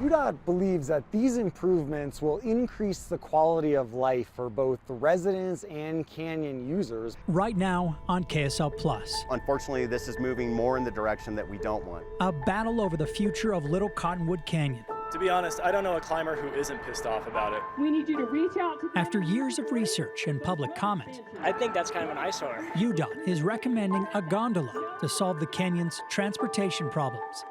UDOT believes that these improvements will increase the quality of life for both the residents and canyon users. Right now on KSL Plus. Unfortunately, this is moving more in the direction that we don't want. A battle over the future of Little Cottonwood Canyon. To be honest, I don't know a climber who isn't pissed off about it. We need you to reach out to them. After years of research and public comment, I think that's kind of an eyesore. UDOT is recommending a gondola to solve the canyon's transportation problems.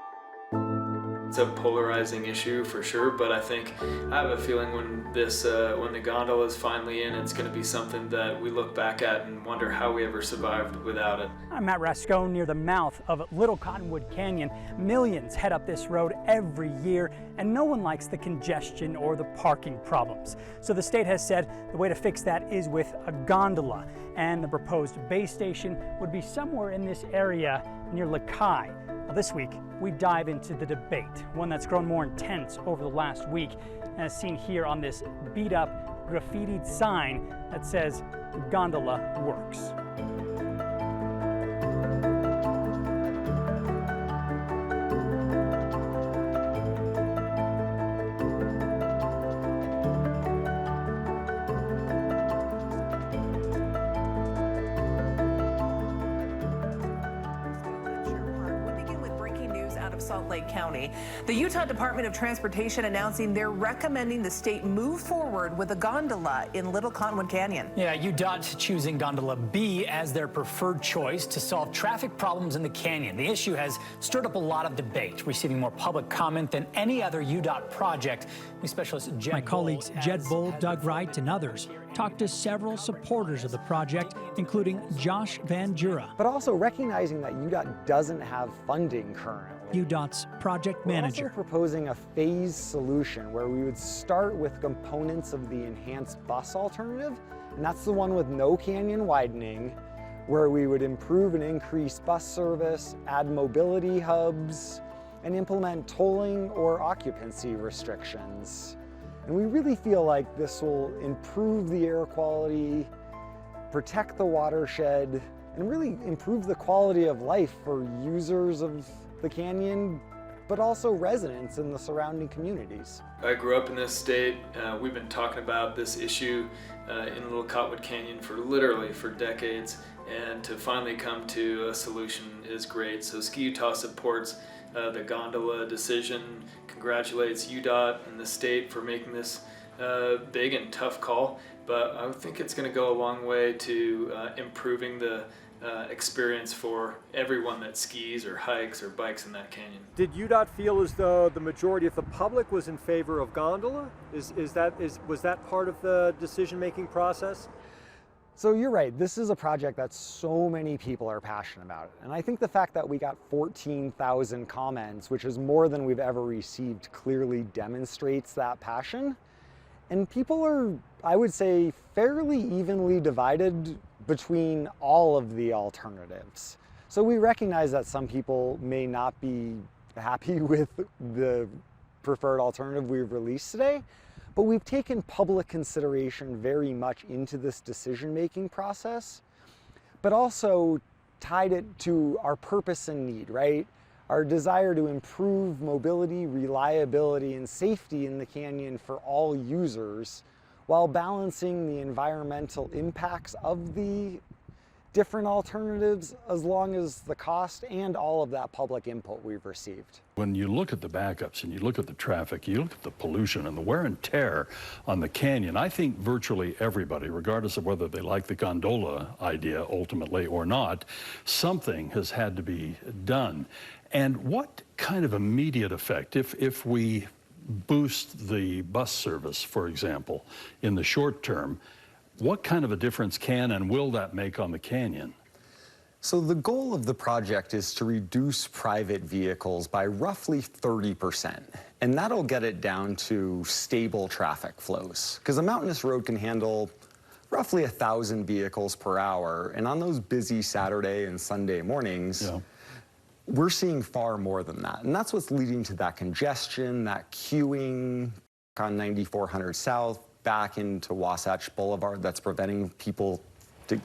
It's a polarizing issue for sure, but I have a feeling when the gondola is finally in, it's going to be something that we look back at and wonder how we ever survived without it. I'm at Rascone near the mouth of Little Cottonwood Canyon. Millions head up this road every year, and no one likes the congestion or the parking problems. So the state has said the way to fix that is with a gondola, and the proposed base station would be somewhere in this area near Lakai. This week, we dive into the debate, one that's grown more intense over the last week, as seen here on this beat-up, graffitied sign that says, "Gondola works." Salt Lake County. The Utah Department of Transportation announcing they're recommending the state move forward with a gondola in Little Cottonwood Canyon. Yeah, UDOT choosing gondola B as their preferred choice to solve traffic problems in the canyon. The issue has stirred up a lot of debate, receiving more public comment than any other UDOT project. My colleagues Jed Bull, Doug Wright, and others talked to several supporters of the project, including Josh Van Jura. But also recognizing that UDOT doesn't have funding currently. UDOT's project manager. We're also proposing a phased solution where we would start with components of the enhanced bus alternative, and that's the one with no canyon widening, where we would improve and increase bus service, add mobility hubs, and implement tolling or occupancy restrictions. And we really feel like this will improve the air quality, protect the watershed, and really improve the quality of life for users of the canyon, but also residents in the surrounding communities. I grew up in this state. We've been talking about this issue in Little Cottonwood Canyon for decades, and to finally come to a solution is great. So Ski Utah supports the gondola decision, congratulates UDOT and the state for making this big and tough call, but I think it's going to go a long way to improving the experience for everyone that skis or hikes or bikes in that canyon. Did UDOT feel as though the majority of the public was in favor of gondola? Was that part of the decision-making process? So you're right, this is a project that so many people are passionate about. And I think the fact that we got 14,000 comments, which is more than we've ever received, clearly demonstrates that passion. And people are, I would say, fairly evenly divided between all of the alternatives. So we recognize that some people may not be happy with the preferred alternative we've released today, but we've taken public consideration very much into this decision-making process, but also tied it to our purpose and need, right? Our desire to improve mobility, reliability, and safety in the canyon for all users, while balancing the environmental impacts of the different alternatives, as long as the cost and all of that public input we've received. When you look at the backups and you look at the traffic, you look at the pollution and the wear and tear on the canyon, I think virtually everybody, regardless of whether they like the gondola idea ultimately or not, something has had to be done. And what kind of immediate effect, if we boost the bus service, for example, in the short term, what kind of a difference can and will that make on the canyon? So the goal of the project is to reduce private vehicles by roughly 30%. And that'll get it down to stable traffic flows. Because a mountainous road can handle roughly 1,000 vehicles per hour. And on those busy Saturday and Sunday mornings, we're seeing far more than that. And that's what's leading to that congestion, that queuing on 9400 South, back into Wasatch Boulevard, that's preventing people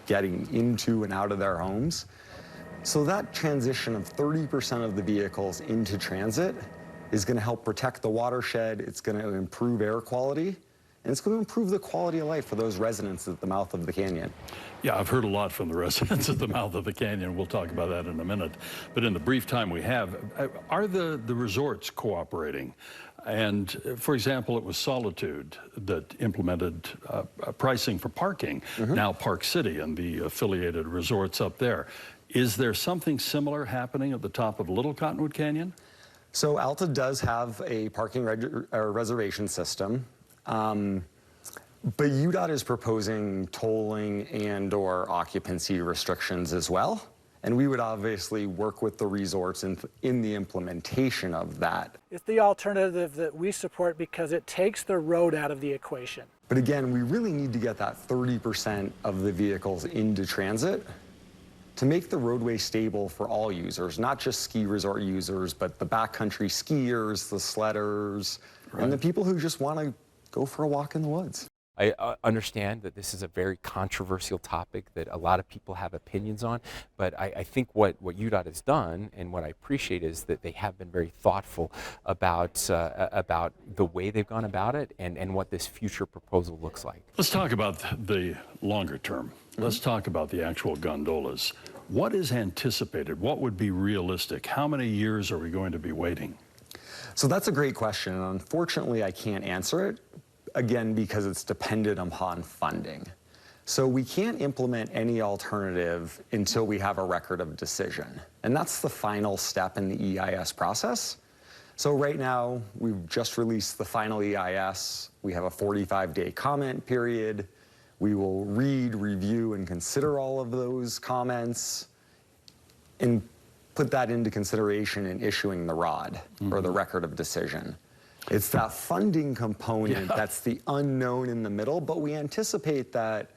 getting into and out of their homes. So that transition of 30% of the vehicles into transit is going to help protect the watershed, it's going to improve air quality, and it's going to improve the quality of life for those residents at the mouth of the canyon. Yeah, I've heard a lot from the residents at the mouth of the canyon. We'll talk about that in a minute. But in the brief time we have, are the resorts cooperating? And for example, it was Solitude that implemented pricing for parking, now Park City and the affiliated resorts up there. Is there something similar happening at the top of Little Cottonwood Canyon? So Alta does have a parking reservation system. But UDOT is proposing tolling and/or occupancy restrictions as well. And we would obviously work with the resorts in the implementation of that. It's the alternative that we support because it takes the road out of the equation. But again, we really need to get that 30% of the vehicles into transit to make the roadway stable for all users, not just ski resort users, but the backcountry skiers, the sledders, and the people who just want to go for a walk in the woods. I understand that this is a very controversial topic that a lot of people have opinions on, but I think what UDOT has done, and what I appreciate, is that they have been very thoughtful about the way they've gone about it and what this future proposal looks like. Let's talk about the longer term. Let's talk about the actual gondolas. What is anticipated? What would be realistic? How many years are we going to be waiting? So that's a great question, and unfortunately I can't answer it, again, because it's dependent upon funding. So we can't implement any alternative until we have a record of decision. And that's the final step in the EIS process. So right now, we've just released the final EIS. We have a 45-day comment period. We will read, review, and consider all of those comments and put that into consideration in issuing the ROD, or the record of decision. It's that funding component that's the unknown in the middle, but we anticipate that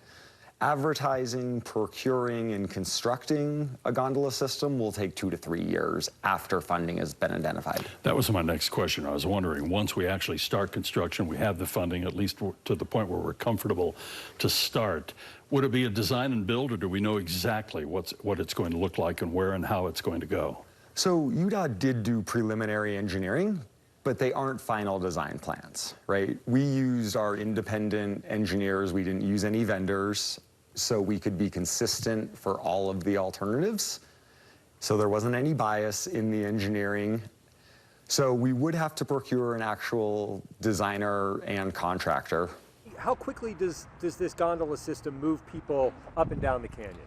advertising, procuring, and constructing a gondola system will take 2 to 3 years after funding has been identified. That was my next question. I was wondering, once we actually start construction, we have the funding, at least to the point where we're comfortable to start. Would it be a design and build, or do we know exactly what it's going to look like and where and how it's going to go? So UDOT did do preliminary engineering, but they aren't final design plans, right? We used our independent engineers. We didn't use any vendors, so we could be consistent for all of the alternatives. So there wasn't any bias in the engineering. So we would have to procure an actual designer and contractor. How quickly does this gondola system move people up and down the canyon?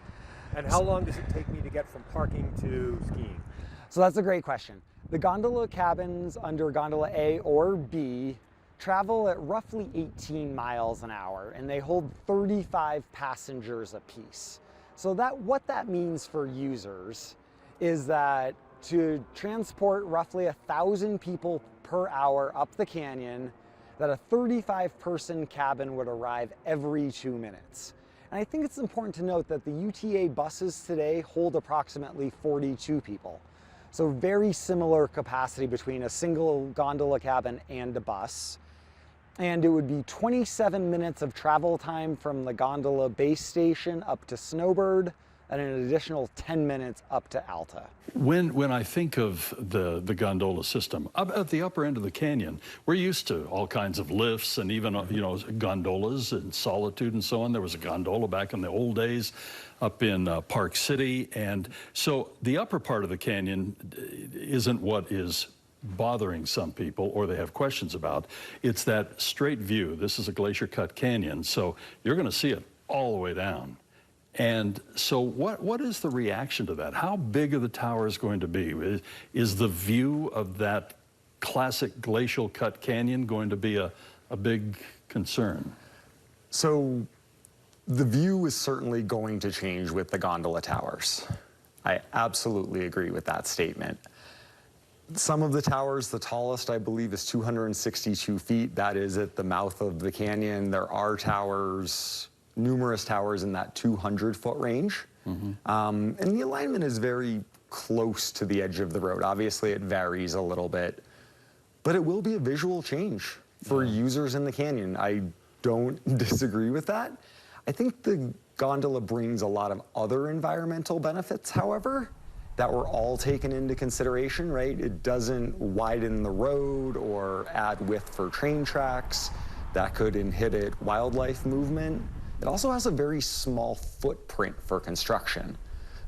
And how long does it take me to get from parking to skiing? So that's a great question. The gondola cabins under gondola A or B travel at roughly 18 miles an hour, and they hold 35 passengers apiece. So what that means for users is that to transport roughly 1,000 people per hour up the canyon, that a 35-person cabin would arrive every 2 minutes. And I think it's important to note that the UTA buses today hold approximately 42 people. So very similar capacity between a single gondola cabin and a bus. And it would be 27 minutes of travel time from the gondola base station up to Snowbird, and an additional 10 minutes up to Alta. When I think of the gondola system, up at the upper end of the canyon, we're used to all kinds of lifts and even, gondolas and Solitude and so on. There was a gondola back in the old days up in Park City. And so the upper part of the canyon isn't what is bothering some people or they have questions about. It's that straight view. This is a glacier-cut canyon, so you're going to see it all the way down. And so what is the reaction to that? How big are the towers going to be? Is the view of that classic glacial cut canyon going to be a big concern? So the view is certainly going to change with the gondola towers. I absolutely agree with that statement. Some of the towers, the tallest I believe is 262 feet. That is at the mouth of the canyon. There are towers, numerous towers in that 200-foot range. And the alignment is very close to the edge of the road. Obviously, it varies a little bit, but it will be a visual change for users in the canyon. I don't disagree with that. I think the gondola brings a lot of other environmental benefits, however, that were all taken into consideration, right? It doesn't widen the road or add width for train tracks. That could inhibit wildlife movement. It also has a very small footprint for construction.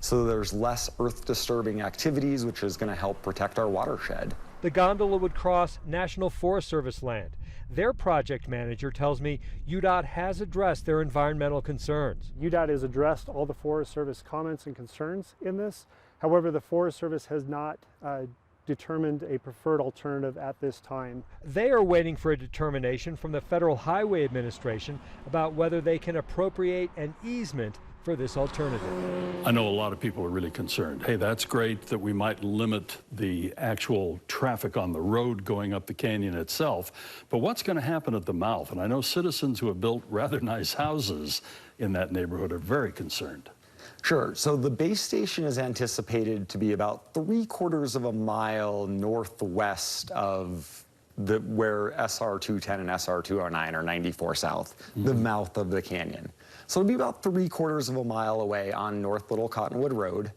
So there's less earth-disturbing activities, which is going to help protect our watershed. The gondola would cross National Forest Service land. Their project manager tells me UDOT has addressed their environmental concerns. UDOT has addressed all the Forest Service comments and concerns in this. However, the Forest Service has not determined a preferred alternative at this time. They are waiting for a determination from the Federal Highway Administration about whether they can appropriate an easement for this alternative. I know a lot of people are really concerned. Hey, that's great that we might limit the actual traffic on the road going up the canyon itself, but what's going to happen at the mouth? And I know citizens who have built rather nice houses in that neighborhood are very concerned. Sure. So the base station is anticipated to be about 3/4 of a mile northwest of where SR210 and SR209 are 94 south, the mouth of the canyon. So it'll be about 3/4 of a mile away on North Little Cottonwood Road.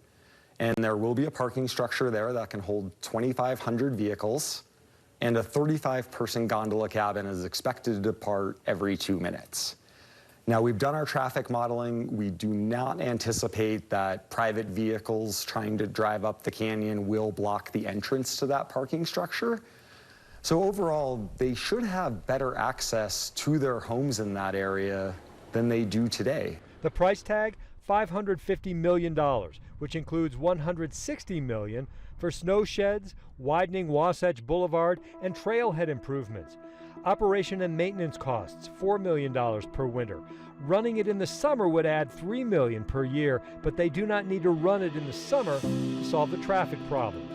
And there will be a parking structure there that can hold 2,500 vehicles. And a 35-person gondola cabin is expected to depart every 2 minutes. Now, we've done our traffic modeling. We do not anticipate that private vehicles trying to drive up the canyon will block the entrance to that parking structure. So overall, they should have better access to their homes in that area than they do today. The price tag, $550 million, which includes $160 million for snow sheds, widening Wasatch Boulevard, and trailhead improvements. Operation and maintenance costs, $4 million per winter. Running it in the summer would add $3 million per year, but they do not need to run it in the summer to solve the traffic problems.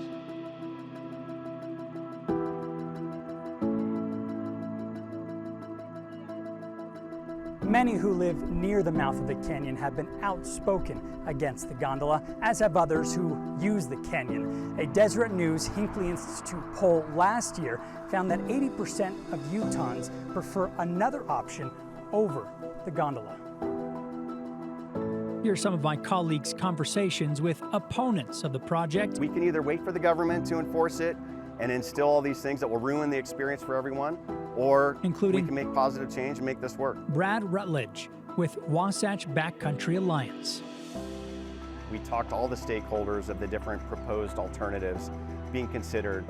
Many who live near the mouth of the canyon have been outspoken against the gondola, as have others who use the canyon. A Deseret News Hinckley Institute poll last year found that 80% of Utahns prefer another option over the gondola. Here are some of my colleagues' conversations with opponents of the project. We can either wait for the government to enforce it and instill all these things that will ruin the experience for everyone, or including we can make positive change and make this work. Brad Rutledge with Wasatch Backcountry Alliance. We talked to all the stakeholders of the different proposed alternatives being considered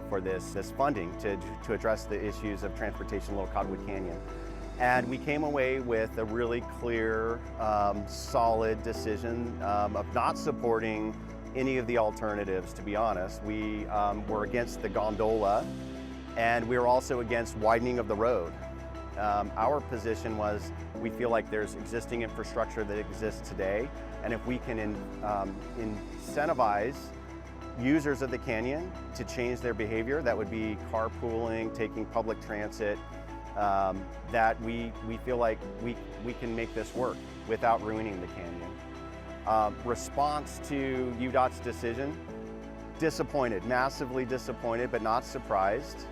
for this funding to address the issues of transportation in Little Cottonwood Canyon. And we came away with a really clear, solid decision of not supporting any of the alternatives, to be honest. We were against the gondola, and we were also against widening of the road. Our position was we feel like there's existing infrastructure that exists today, and if we can incentivize users of the canyon to change their behavior, that would be carpooling, taking public transit, that we feel like we can make this work without ruining the canyon. Response to UDOT's decision, disappointed, massively disappointed, but not surprised.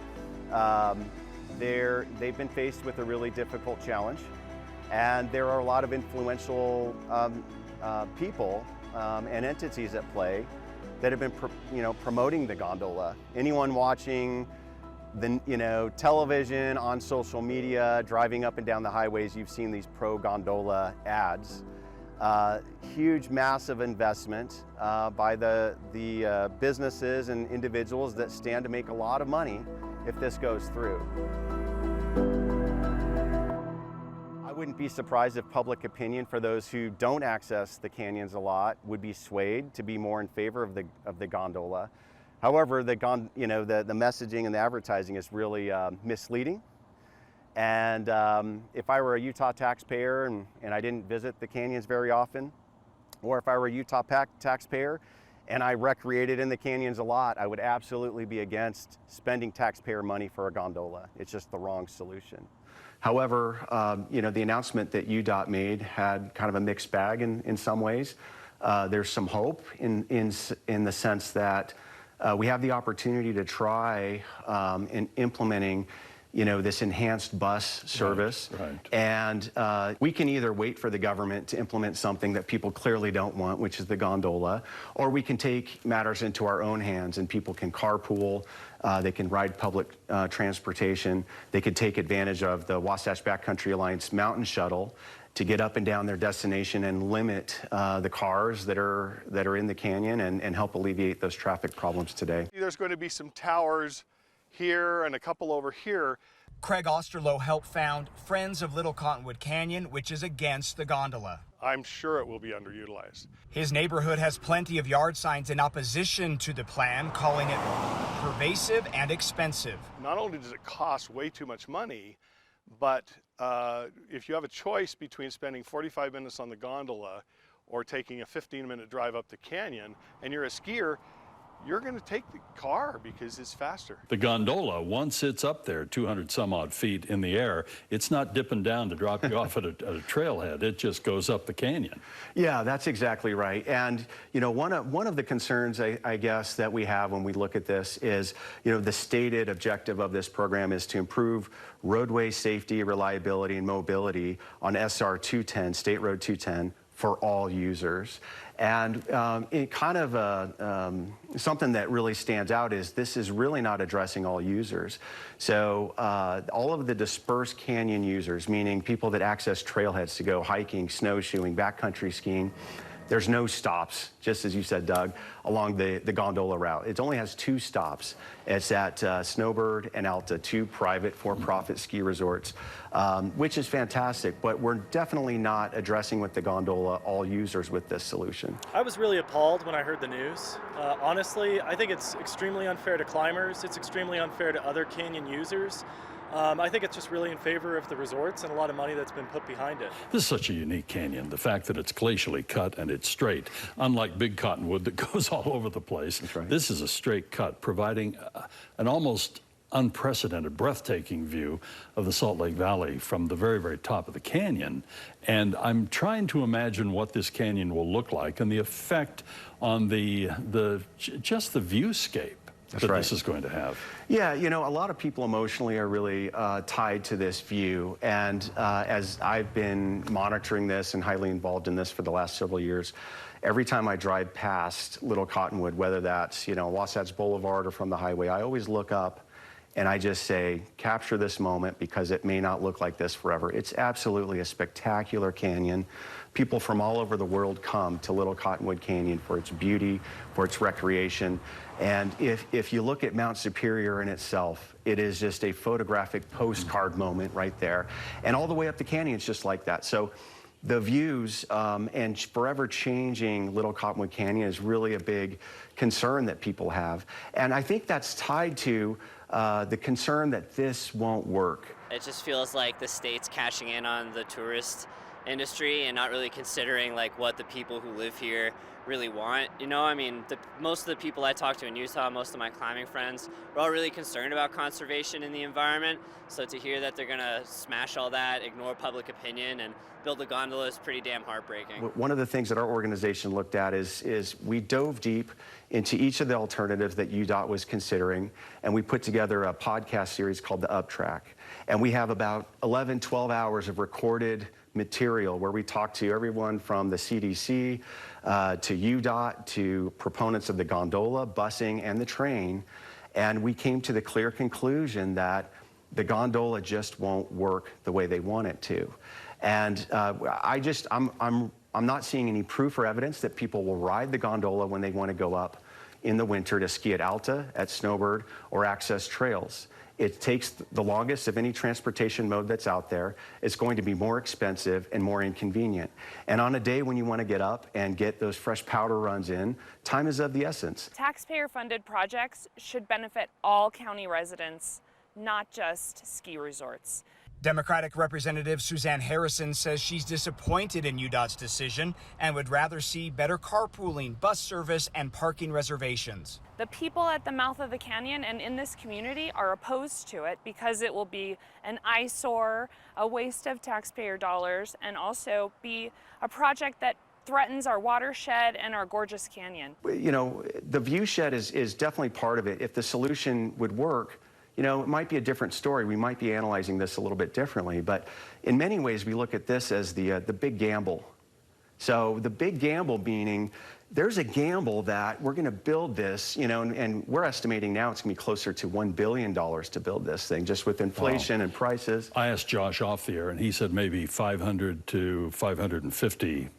They've been faced with a really difficult challenge, and there are a lot of influential people and entities at play that have been promoting the gondola. Anyone watching the television, on social media, driving up and down the highways, you've seen these pro-gondola ads. Huge, massive investment by the businesses and individuals that stand to make a lot of money if this goes through. I wouldn't be surprised if public opinion for those who don't access the canyons a lot would be swayed to be more in favor of the gondola. However, the messaging and the advertising is really misleading. And if I were a Utah taxpayer and I didn't visit the canyons very often, or if I were a Utah taxpayer and I recreated in the canyons a lot, I would absolutely be against spending taxpayer money for a gondola. It's just the wrong solution. However, the announcement that UDOT made had kind of a mixed bag in some ways. There's some hope in the sense that we have the opportunity to try in implementing this enhanced bus service. Right. And we can either wait for the government to implement something that people clearly don't want, which is the gondola, or we can take matters into our own hands and people can carpool, they can ride public transportation, they could take advantage of the Wasatch Backcountry Alliance Mountain Shuttle to get up and down their destination and limit the cars that are in the canyon and help alleviate those traffic problems today. There's going to be some towers here and a couple over here. Craig Osterloh helped found Friends of Little Cottonwood Canyon, which is against the gondola. I'm sure it will be underutilized. His neighborhood has plenty of yard signs in opposition to the plan, calling it pervasive and expensive. Not only does it cost way too much money, but if you have a choice between spending 45 minutes on the gondola or taking a 15-minute drive up the canyon, and you're a skier, you're going to take the car because it's faster. The gondola, once it's up there 200 some odd feet in the air, it's not dipping down to drop you off at a trailhead. It just goes up the canyon. Yeah, that's exactly right. And one of the concerns I guess that we have when we look at this is the stated objective of this program is to improve roadway safety, reliability, and mobility on SR 210, State Road 210, for all users. And it kind of something that really stands out is this is really not addressing all users. So all of the dispersed canyon users, meaning people that access trailheads to go hiking, snowshoeing, backcountry skiing, there's no stops, just as you said, Doug, along the gondola route. It only has 2 stops. It's at Snowbird and Alta, 2 private for-profit ski resorts, which is fantastic, but we're definitely not addressing with the gondola all users with this solution. I was really appalled when I heard the news. Honestly, I think it's extremely unfair to climbers. It's extremely unfair to other canyon users. I think it's just really in favor of the resorts and a lot of money that's been put behind it. This is such a unique canyon. The fact that it's glacially cut and it's straight, unlike Big Cottonwood that goes all over the place. That's right. This is a straight cut, providing an almost unprecedented, breathtaking view of the Salt Lake Valley from the very, very top of the canyon. And I'm trying to imagine what this canyon will look like and the effect on just the viewscape. That's that right. This is going to have. Yeah, a lot of people emotionally are really tied to this view. And as I've been monitoring this and highly involved in this for the last several years, every time I drive past Little Cottonwood, whether that's, Wasatch Boulevard or from the highway, I always look up and I just say, capture this moment because it may not look like this forever. It's absolutely a spectacular canyon. People from all over the world come to Little Cottonwood Canyon for its beauty, for its recreation. And if you look at Mount Superior in itself, it is just a photographic postcard moment right there. And all the way up the canyon, it's just like that. So the views and forever changing Little Cottonwood Canyon is really a big concern that people have. And I think that's tied to the concern that this won't work. It just feels like the state's cashing in on the tourist industry and not really considering what the people who live here really want. I mean, most of the people I talk to in Utah, most of my climbing friends, are all really concerned about conservation in the environment. So to hear that they're gonna smash all that, ignore public opinion, and build a gondola is pretty damn heartbreaking. One of the things that our organization looked at is we dove deep into each of the alternatives that UDOT was considering, and we put together a podcast series called The Up Track. And we have about 11, 12 hours of recorded material where we talk to everyone from the CDC to UDOT to proponents of the gondola, busing, and the train. And we came to the clear conclusion that the gondola just won't work the way they want it to. And I'm not seeing any proof or evidence that people will ride the gondola when they want to go up in the winter to ski at Alta, at Snowbird, or access trails. It takes the longest of any transportation mode that's out there. It's going to be more expensive and more inconvenient. And on a day when you want to get up and get those fresh powder runs in, time is of the essence. Taxpayer-funded projects should benefit all county residents, not just ski resorts. Democratic Representative Suzanne Harrison says she's disappointed in UDOT's decision and would rather see better carpooling, bus service, and parking reservations. The people at the mouth of the canyon and in this community are opposed to it because it will be an eyesore, a waste of taxpayer dollars, and also be a project that threatens our watershed and our gorgeous canyon. The view shed is definitely part of it. If the solution would work, you know, it might be a different story. We might be analyzing this a little bit differently, but in many ways we look at this as the big gamble. So the big gamble meaning there's a gamble that we're going to build this, you know, and we're estimating now it's going to be closer to $1 billion to build this thing, just with inflation and prices. I asked Josh off the air, and he said maybe 500 to 550,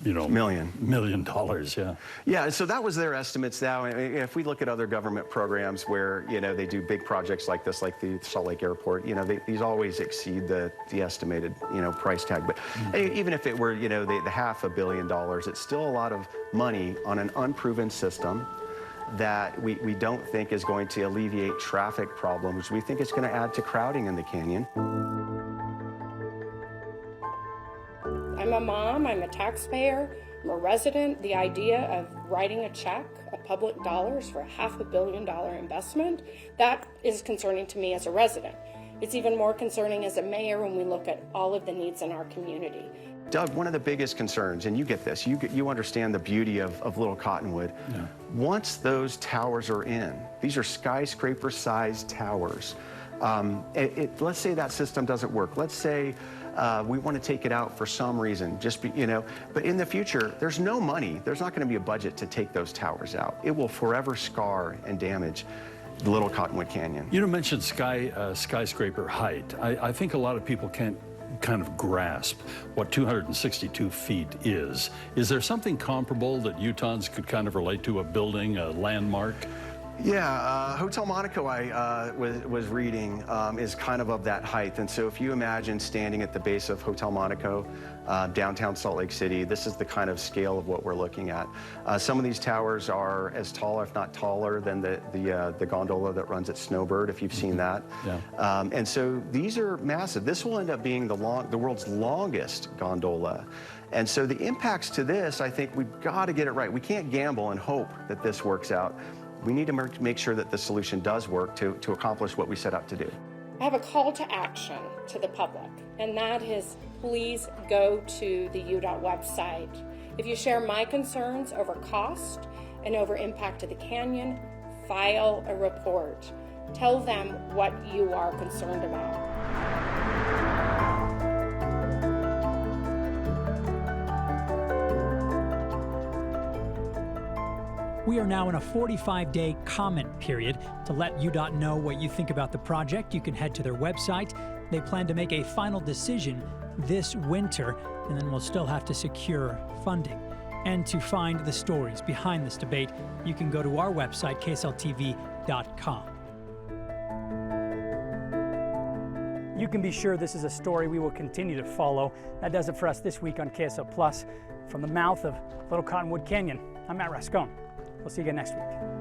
you know, million dollars, yeah. Yeah, so that was their estimates now. If we look at other government programs where, you know, they do big projects like this, like the Salt Lake Airport, you know, these always exceed the estimated, you know, price tag. But even if it were, you know, the $500 million, it's still a lot of money on an unproven system that we don't think is going to alleviate traffic problems. We think it's going to add to crowding in the canyon. I'm a mom, I'm a taxpayer, I'm a resident. The idea of writing a check of public dollars for a $500 million investment, that is concerning to me as a resident. It's even more concerning as a mayor when we look at all of the needs in our community. Doug, one of the biggest concerns, and you get this, you understand the beauty of Little Cottonwood. Yeah. Once those towers are in, these are skyscraper-sized towers. Let's say that system doesn't work. Let's say we want to take it out for some reason, you know, but in the future, there's no money. There's not going to be a budget to take those towers out. It will forever scar and damage the Little Cottonwood Canyon. You mentioned skyscraper height. I think a lot of people can't kind of grasp what 262 feet is. Is there something comparable that Utahns could kind of relate to, a building, a landmark? Yeah, Hotel Monaco I was reading is kind of that height. And so if you imagine standing at the base of Hotel Monaco, downtown Salt Lake City, this is the kind of scale of what we're looking at. Some of these towers are as tall, if not taller, than the gondola that runs at Snowbird, if you've seen that. Yeah. And so these are massive. This will end up being the world's longest gondola. And so the impacts to this, I think we've got to get it right. We can't gamble and hope that this works out. We need to make sure that the solution does work to accomplish what we set out to do. I have a call to action to the public, and that is please go to the UDOT website. If you share my concerns over cost and over impact to the canyon, file a report. Tell them what you are concerned about. We are now in a 45-day comment period. To let UDOT know what you think about the project, you can head to their website. They plan to make a final decision this winter, and then we'll still have to secure funding. And to find the stories behind this debate, you can go to our website, ksltv.com. You can be sure this is a story we will continue to follow. That does it for us this week on KSL Plus. From the mouth of Little Cottonwood Canyon, I'm Matt Rascone. We'll see you again next week.